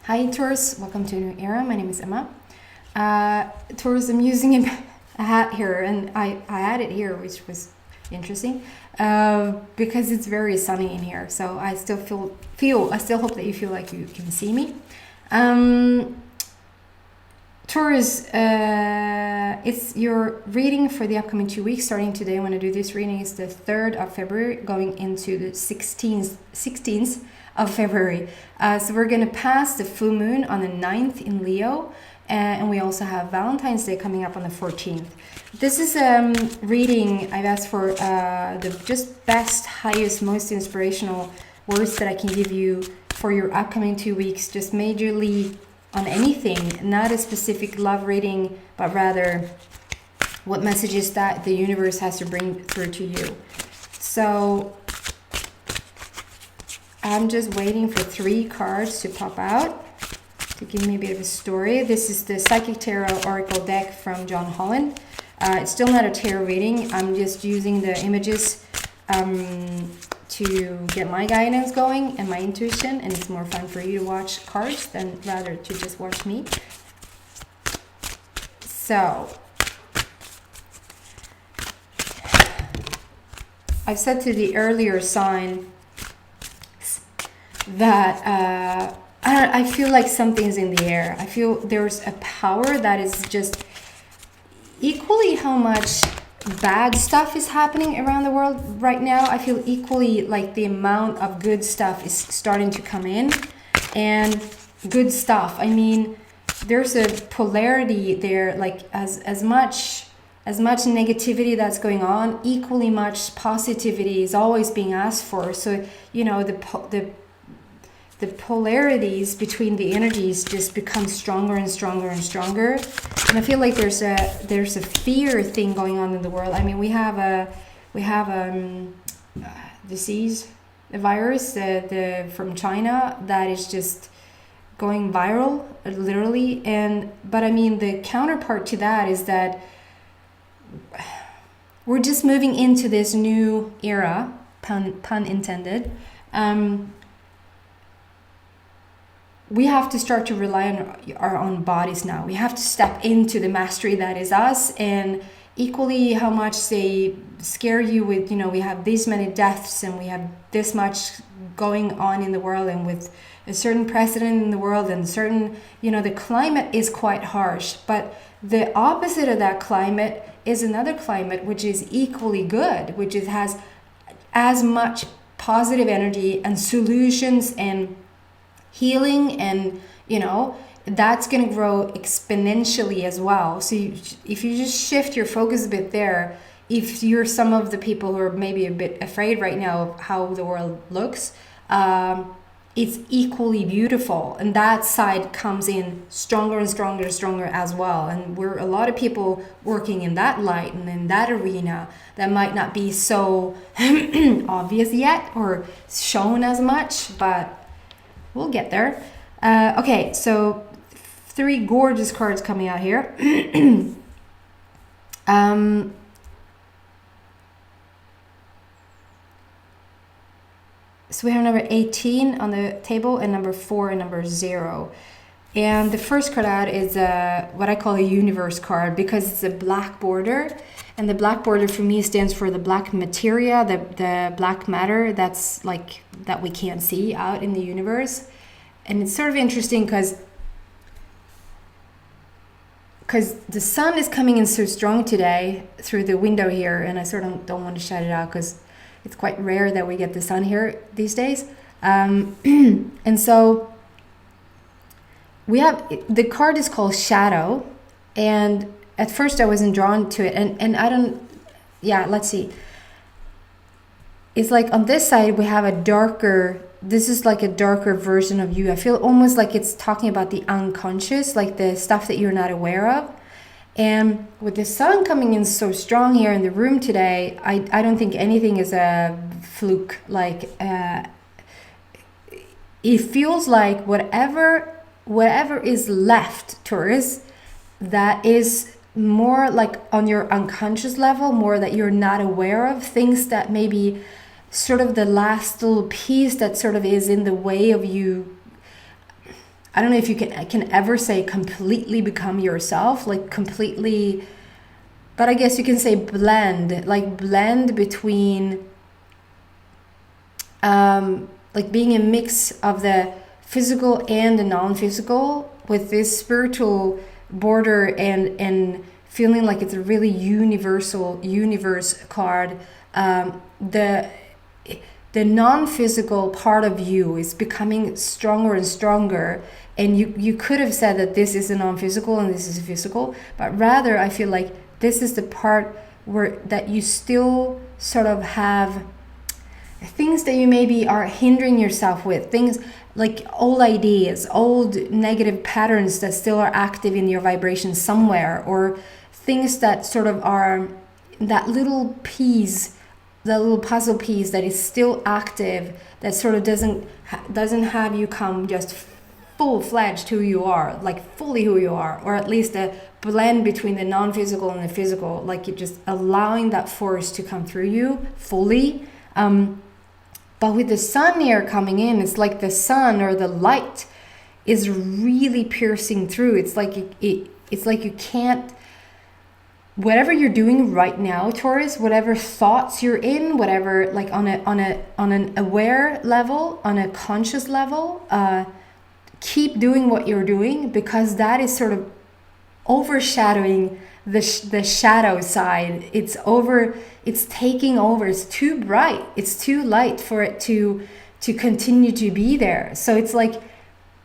Hi Taurus, welcome to a new era. My name is Emma. Taurus, I'm using a hat here, and I had it here, which was interesting because it's very sunny in here. So I still I still hope that you feel like you can see me. Taurus, it's your reading for the upcoming 2 weeks. Starting today, when I do this reading, is the 3rd of February, going into the 16th of February. So we're going to pass the full moon on the 9th in Leo, and we also have Valentine's Day coming up on the 14th. This is a reading I've asked for the just best, highest, most inspirational words that I can give you for your upcoming 2 weeks, just majorly on anything, not a specific love reading, but rather what messages that the universe has to bring through to you. So I'm just waiting for 3 cards to pop out to give me a bit of a story. This is the Psychic Tarot Oracle deck from John Holland. It's still not a tarot reading. I'm just using the images to get my guidance going and my intuition, and it's more fun for you to watch cards than rather to just watch me. So I've said to the earlier sign that I feel like something's in the air. I feel there's a power that is just equally how much bad stuff is happening around the world right now. I feel equally like the amount of good stuff is starting to come in. And good stuff, I mean, there's a polarity there, like as much negativity that's going on, equally much positivity is always being asked for. So, you know, the polarities between the energies just become stronger and stronger and stronger. And I feel like there's a fear thing going on in the world. I mean, we have a disease, a virus from China that is just going viral, literally. But I mean, the counterpart to that is that we're just moving into this new era, pun intended. We have to start to rely on our own bodies now. We have to step into the mastery that is us, and equally how much they scare you with, you know, we have this many deaths and we have this much going on in the world, and with a certain precedent in the world and certain, you know, the climate is quite harsh, but the opposite of that climate is another climate which is equally good, which has as much positive energy and solutions and healing, and you know, that's going to grow exponentially as well. So if you just shift your focus a bit there, if you're some of the people who are maybe a bit afraid right now of how the world looks, it's equally beautiful, and that side comes in stronger and stronger and stronger as well. And we're a lot of people working in that light and in that arena that might not be so obvious yet or shown as much, but we'll get there. Okay, so 3 gorgeous cards coming out here. So we have number 18 on the table, and number 4 and number 0. And the first card out is what I call a universe card, because it's a black border. And the black border for me stands for the black materia, the black matter that's like that we can't see out in the universe. And it's sort of interesting because the sun is coming in so strong today through the window here, and I sort of don't want to shut it out because it's quite rare that we get the sun here these days. And so we have, the card is called Shadow, and at first I wasn't drawn to it, and I don't, yeah, let's see. It's like on this side we have a darker, this is like a darker version of you. I feel almost like it's talking about the unconscious, like the stuff that you're not aware of. And with the sun coming in so strong here in the room today, I don't think anything is a fluke. Like it feels like whatever is left, Taurus, that is more like on your unconscious level, more that you're not aware of, things that maybe sort of the last little piece that sort of is in the way of you I don't know if you can ever say completely become yourself, like completely, but I guess you can say blend between like being a mix of the physical and the non-physical, with this spiritual border and feeling like it's a really universal universe card. The non-physical part of you is becoming stronger and stronger, and you could have said that this is a non-physical and this is a physical, but rather I feel like this is the part where that you still sort of have things that you maybe are hindering yourself with, things like old ideas, old negative patterns that still are active in your vibration somewhere, or things that sort of are that little piece, the little puzzle piece that is still active, that sort of doesn't have you come just full-fledged who you are, like fully who you are, or at least a blend between the non-physical and the physical, like you're just allowing that force to come through you fully. But with the sun here coming in, it's like the sun or the light is really piercing through. It's like it's like you can't, whatever you're doing right now, Taurus, whatever thoughts you're in, whatever, like on an aware level, on a conscious level, keep doing what you're doing, because that is sort of overshadowing the shadow side. It's taking over. It's too bright, it's too light for it to continue to be there. So it's like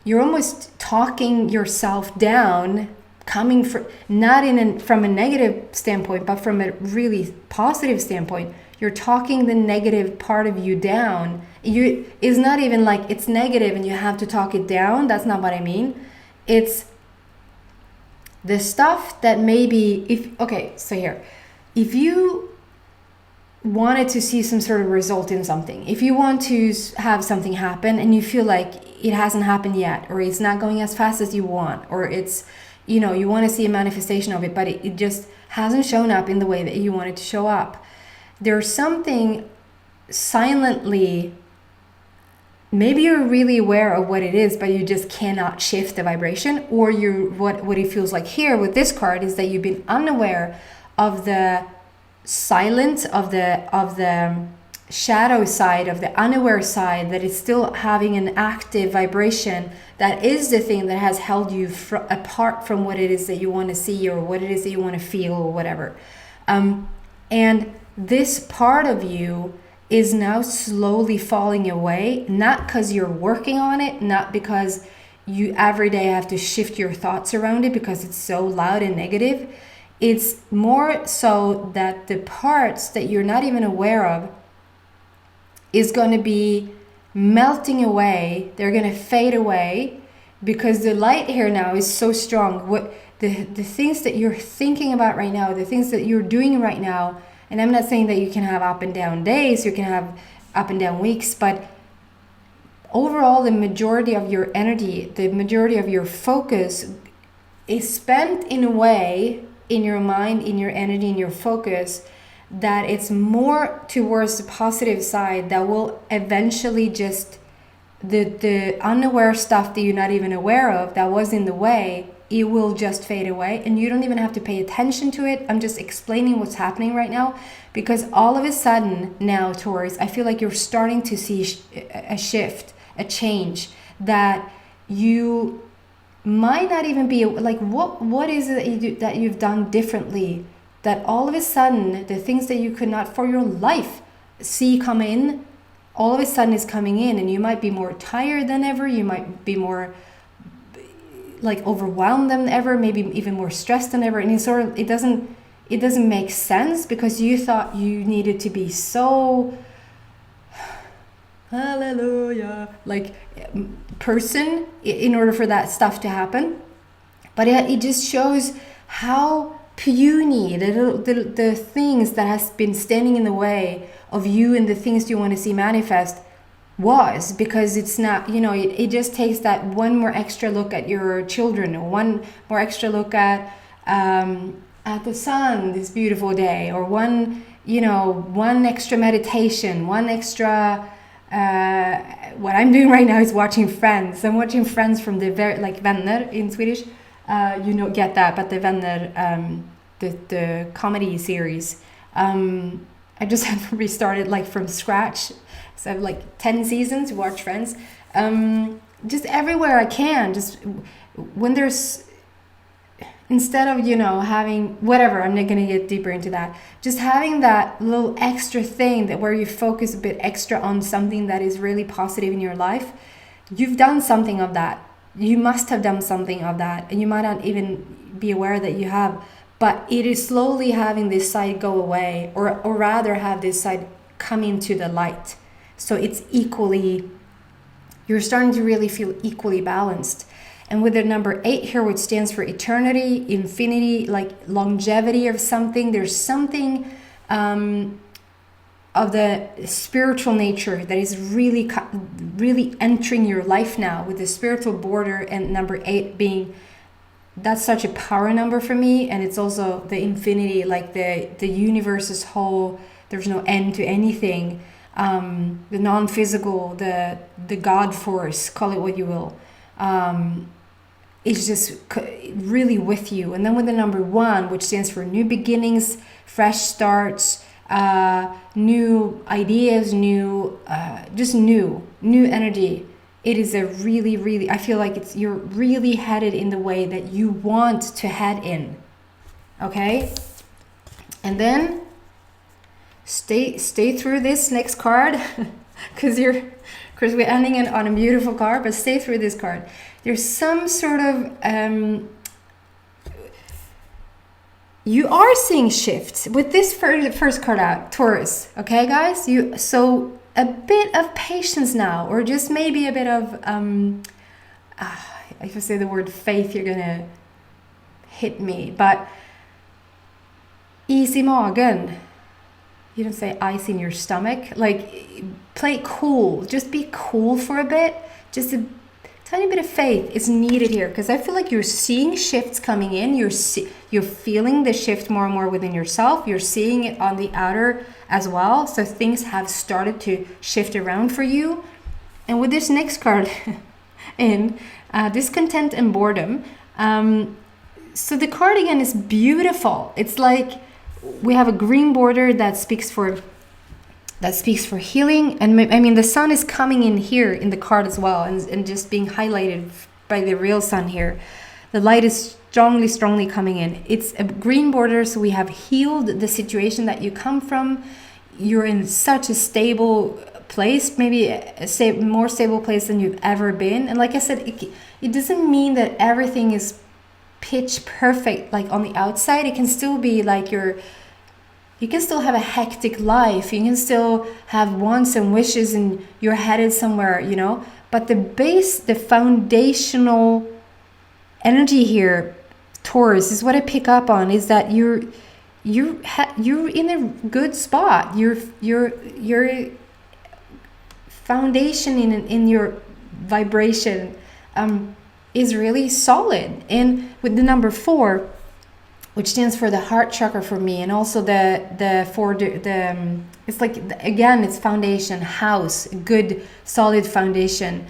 you're almost talking yourself down, coming from not from a negative standpoint, but from a really positive standpoint. You're talking the negative part of you down. It's not even like it's negative and you have to talk it down. That's not what I mean. It's the stuff that maybe if you wanted to see some sort of result in something, if you want to have something happen and you feel like it hasn't happened yet, or it's not going as fast as you want, or it's, you want to see a manifestation of it, but it just hasn't shown up in the way that you want it to show up. There's something silently, maybe you're really aware of what it is, but you just cannot shift the vibration, or what it feels like here with this card is that you've been unaware of the silence, of the shadow side, of the unaware side, that is still having an active vibration. That is the thing that has held you apart from what it is that you want to see, or what it is that you want to feel, or whatever. And this part of you is now slowly falling away, not because you're working on it, not because you every day have to shift your thoughts around it because it's so loud and negative. It's more so that the parts that you're not even aware of is going to be melting away. They're going to fade away because the light here now is so strong. What the things that you're thinking about right now, the things that you're doing right now, and I'm not saying that you can have up and down days, you can have up and down weeks, but overall the majority of your energy, the majority of your focus is spent in a way, in your mind, in your energy, in your focus, that it's more towards the positive side that will eventually just, the unaware stuff that you're not even aware of that was in the way, it will just fade away, and you don't even have to pay attention to it. I'm just explaining what's happening right now, because all of a sudden now, Taurus, I feel like you're starting to see a shift, a change, that you might not even be like, what is it that you've done differently, that all of a sudden the things that you could not for your life see come in, all of a sudden is coming in, and you might be more tired than ever, you might be more like overwhelmed than ever, maybe even more stressed than ever, and it doesn't make sense because you thought you needed to be so hallelujah like person in order for that stuff to happen. But it just shows how puny the things that has been standing in the way of you and the things you want to see manifest was, because it's not, it just takes that one more extra look at your children, or one more extra look at the sun this beautiful day, or one extra meditation, one extra What I'm doing right now is watching Friends. I'm watching Friends from the very, like Vänner in Swedish. You don't get that, but the Vänner, the comedy series. I just have restarted like from scratch. So I have like 10 seasons to watch Friends. Just everywhere I can. Just when there's, instead of, having whatever, I'm not going to get deeper into that. Just having that little extra thing that where you focus a bit extra on something that is really positive in your life. You've done something of that. You must have done something of that. And you might not even be aware that you have. But it is slowly having this side go away, or rather have this side come into the light. So it's equally, you're starting to really feel equally balanced. And with the number 8 here, which stands for eternity, infinity, like longevity of something, there's something of the spiritual nature that is really entering your life now, with the spiritual border, and number 8 being, that's such a power number for me. And it's also the infinity, like the universe is whole, there's no end to anything. The non-physical, the God force, call it what you will. Is just really with you. And then with the number 1, which stands for new beginnings, fresh starts, new ideas, new energy. It is a really, I feel like you're really headed in the way that you want to head in. Okay? And then stay through this next card, because we're ending on a beautiful card, but stay through this card. There's some sort of you are seeing shifts with this first card out, Taurus. Okay, guys, so a bit of patience now, or just maybe a bit of if I say the word faith, you're gonna hit me, but is i magen. You don't say ice in your stomach. Like, play it cool. Just be cool for a bit. Just a tiny bit of faith is needed here, because I feel like you're seeing shifts coming in. You're feeling the shift more and more within yourself. You're seeing it on the outer as well. So things have started to shift around for you. And with this next card in discontent and boredom. So the card again is beautiful. It's like we have a green border that speaks for healing, and I mean the sun is coming in here in the card as well, and just being highlighted by the real sun here. The light is strongly coming in. It's a green border, so we have healed the situation that you come from. You're in such a stable place, maybe a more stable place than you've ever been. And like I said, it doesn't mean that everything is pitch perfect, like on the outside. It can still be like you can still have a hectic life. You can still have wants and wishes, and you're headed somewhere, But the foundational energy here, Taurus, is what I pick up on, is that you're in a good spot. Your foundation in your vibration is really solid. And with the number 4, which stands for the heart chakra for me, and also it's like, again, it's foundation, house, good solid foundation.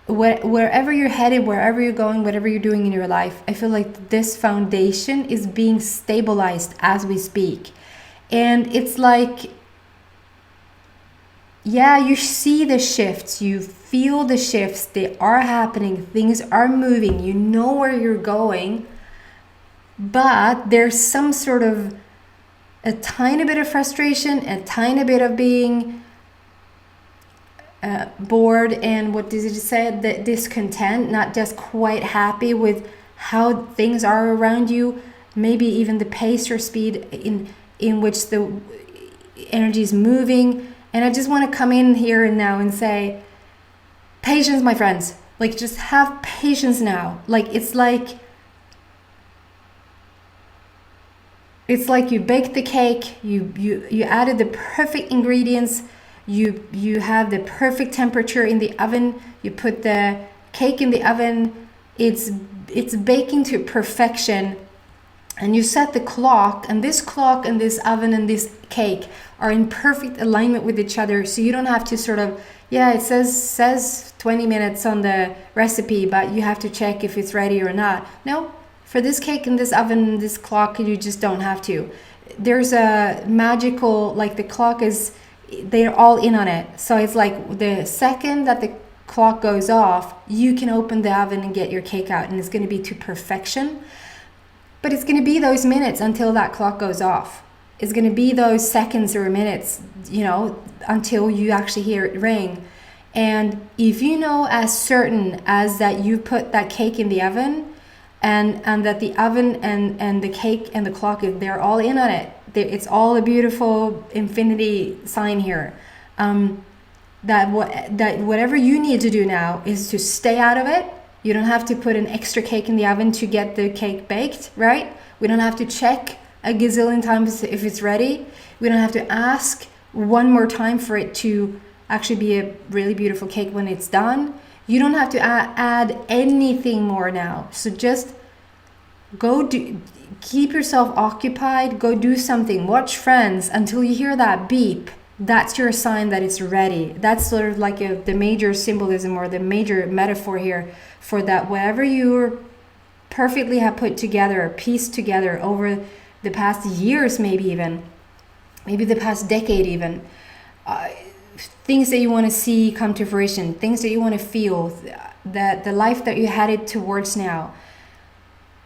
Wherever you're headed, wherever you're going, whatever you're doing in your life, I feel like this foundation is being stabilized as we speak. And it's like, yeah, you see the shifts, you feel the shifts, they are happening, things are moving, you know where you're going, but there's some sort of a tiny bit of frustration, a tiny bit of being bored, and what did it say? The discontent, not just quite happy with how things are around you, maybe even the pace or speed in which the energy is moving. And I just want to come in here and now and say, patience, my friends. Like, just have patience now. Like, it's like you baked the cake, you added the perfect ingredients, you have the perfect temperature in the oven, you put the cake in the oven, it's baking to perfection, and you set the clock, and this clock and this oven and this cake are in perfect alignment with each other, so you don't have to sort of, yeah, it says 20 minutes on the recipe, but you have to check if it's ready or not. No, for this cake and this oven and this clock, you just don't have to. There's a magical, like the clock is, they're all in on it. So it's like the second that the clock goes off, you can open the oven and get your cake out, and it's going to be to perfection. But it's going to be those minutes until that clock goes off. It's going to be those seconds or minutes, you know, until you actually hear it ring. And if you know as certain as that you put that cake in the oven, and that the oven and the cake and the clock, they're all in on it. It's all a beautiful infinity sign here. That whatever you need to do now is to stay out of it. You don't have to put an extra cake in the oven to get the cake baked, right? We don't have to check a gazillion times if it's ready. We don't have to ask one more time for it to actually be a really beautiful cake when it's done. You don't have to add anything more now. So just keep yourself occupied, go do something, watch Friends until you hear that beep. That's your sign that it's ready. That's sort of like the major symbolism or the major metaphor here for that. Whatever you perfectly have put together, pieced together over the past years, maybe the past decade even, things that you want to see come to fruition, things that you want to feel, that the life that you're headed towards now.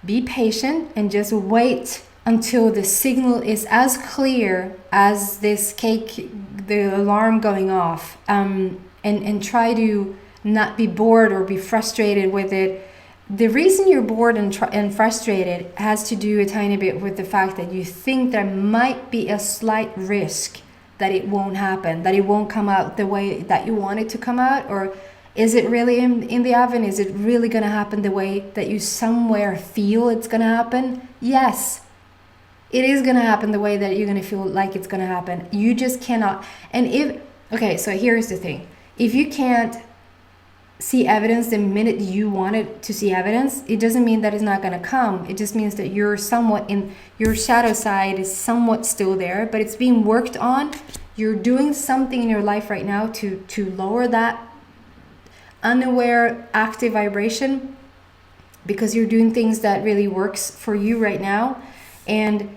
Be patient and just wait until the signal is as clear as this cake, the alarm going off, and try to not be bored or be frustrated with it. The reason you're bored and frustrated has to do a tiny bit with the fact that you think there might be a slight risk that it won't happen, that it won't come out the way that you want it to come out, or is it really in the oven? Is it really going to happen the way that you somewhere feel it's going to happen? Yes, it is going to happen the way that you're going to feel like it's going to happen. You just cannot. Okay, so here's the thing. If you can't see evidence the minute you wanted to see evidence, it doesn't mean that it's not going to come. It just means that you're somewhat in your shadow side is somewhat still there, but it's being worked on. You're doing something in your life right now to lower that unaware active vibration, because you're doing things that really works for you right now. And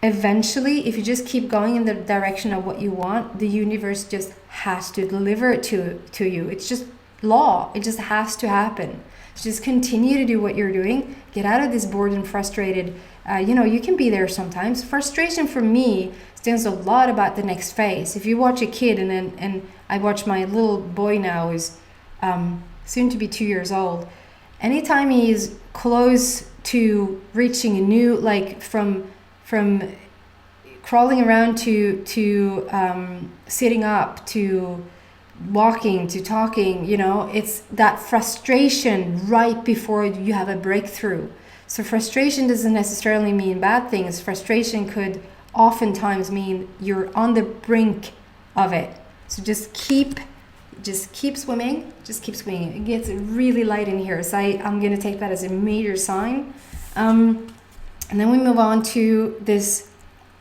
eventually, if you just keep going in the direction of what you want, the universe just has to deliver it to you. It's just law. It just has to happen. So just continue to do what you're doing. Get out of this bored and frustrated. You can be there sometimes. Frustration for me stands a lot about the next phase. If you watch a kid, and I watch my little boy now is soon to be 2 years old. Anytime he's close to reaching a new, like from crawling around to sitting up to walking to talking, it's that frustration right before you have a breakthrough. So frustration doesn't necessarily mean bad things. Frustration could oftentimes mean you're on the brink of it. So just keep swimming. It gets really light in here, so I'm going to take that as a major sign. And then we move on to this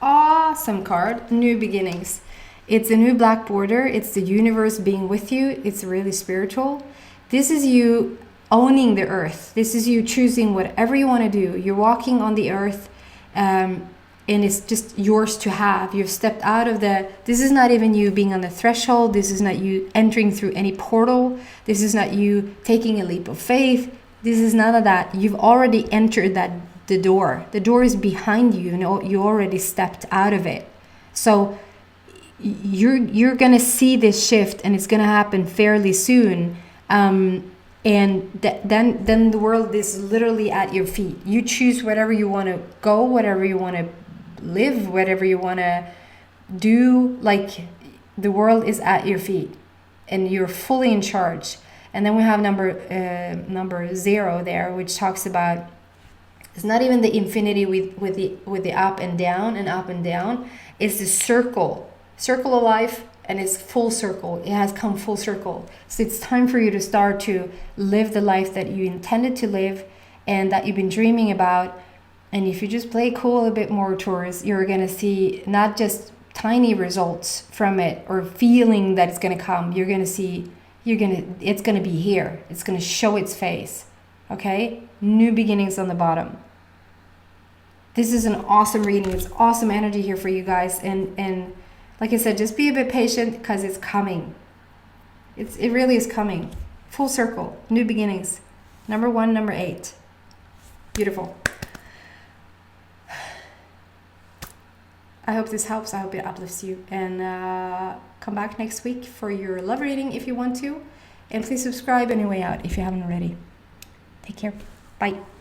awesome card, New Beginnings. It's a new black border. It's the universe being with you. It's really spiritual. This is you owning the earth. This is you choosing whatever you want to do. You're walking on the earth, and it's just yours to have. You've stepped out of this is not even you being on the threshold. This is not you entering through any portal. This is not you taking a leap of faith. This is none of that. You've already entered the door. The door is behind you. You already stepped out of it. So you're gonna see this shift, and it's gonna happen fairly soon. And then the world is literally at your feet. You choose wherever you want to go, whatever you want to live, whatever you want to do. Like, the world is at your feet, and you're fully in charge. And then we have number 0 there, which talks about, it's not even the infinity with the up and down. It's the circle of life, and it's full circle. It has come full circle. So it's time for you to start to live the life that you intended to live and that you've been dreaming about. And if you just play cool a bit more, Taurus, you're going to see not just tiny results from it or feeling that it's going to come. You're going to see, it's going to be here. It's going to show its face. Okay? New beginnings on the bottom. This is an awesome reading. It's awesome energy here for you guys. And like I said, just be a bit patient because it's coming. It really is coming. Full circle. New beginnings. Number 1, number 8. Beautiful. I hope this helps. I hope it uplifts you. And come back next week for your love reading if you want to. And please subscribe on your way out if you haven't already. Take care. Bye.